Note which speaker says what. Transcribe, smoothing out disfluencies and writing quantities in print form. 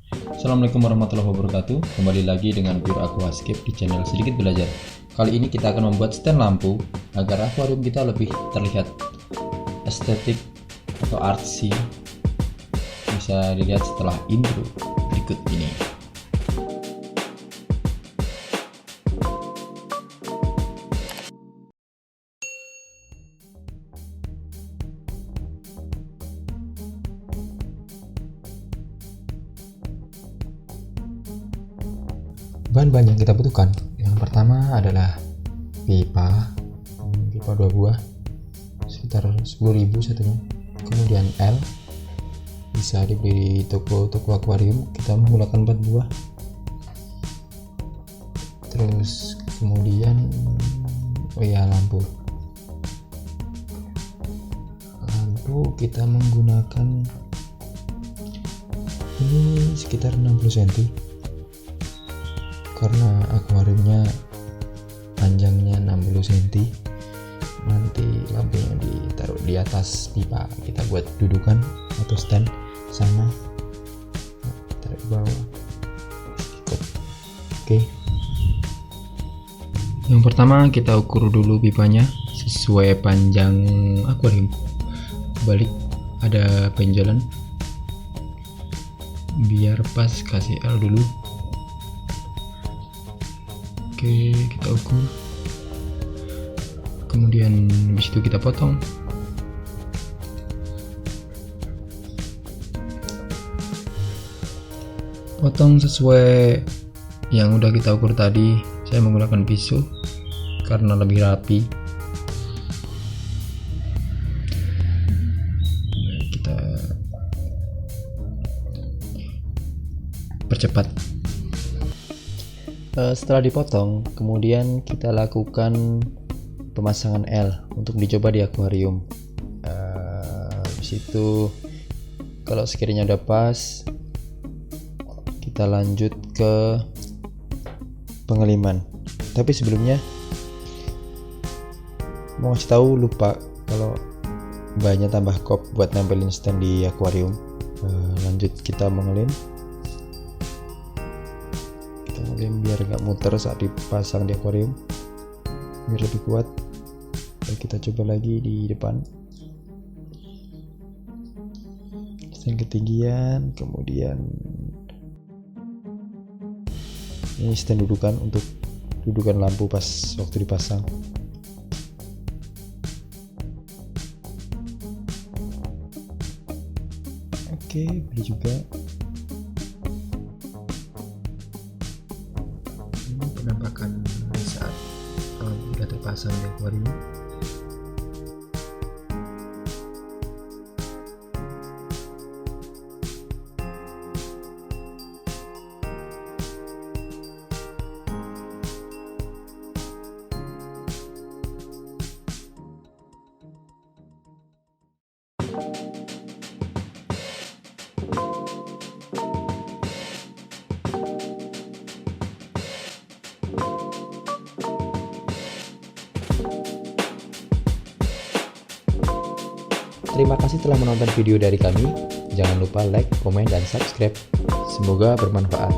Speaker 1: Assalamualaikum warahmatullahi wabarakatuh. Kembali lagi dengan Pure Aquascape di channel Sedikit Belajar. Kali ini kita akan membuat stand lampu agar akuarium kita lebih terlihat estetik atau artsy. Bisa dilihat setelah intro berikut ini. Bahan-bahan yang kita butuhkan, yang pertama adalah pipa 2 buah sekitar 10.000 satunya, kemudian L bisa dibeli di toko akuarium, kita menggunakan 4 buah. Terus kemudian lampu kita menggunakan ini sekitar 60 cm karena akuariumnya panjangnya 60 cm. Nanti lampunya ditaruh di atas pipa, kita buat dudukan atau stand sama, taruh di bawah. Oke, yang pertama kita ukur dulu pipanya sesuai panjang akuarium. Balik ada penjolan biar pas, kasih L dulu. Oke, kita ukur, kemudian habis itu kita potong. Potong sesuai yang udah kita ukur tadi. Saya menggunakan pisau karena lebih rapi. Kita percepat. Setelah dipotong, kemudian kita lakukan pemasangan L untuk dicoba di akuarium. Habis itu kalau sekiranya udah pas, kita lanjut ke pengeliman. Tapi sebelumnya mau kasih tahu, lupa kalau banyak tambah kop buat nempelin stand di akuarium. Lanjut kita mengelim. Biar nggak muter saat dipasang di akuarium, biar lebih kuat. Kita coba lagi di depan, stand ketinggian, kemudian ini stand dudukan untuk dudukan lampu pas waktu dipasang. Oke, beli juga. Penampakan saat udah terpasang di akuarium. Terima kasih telah menonton video dari kami. Jangan lupa like, komen, dan subscribe. Semoga bermanfaat.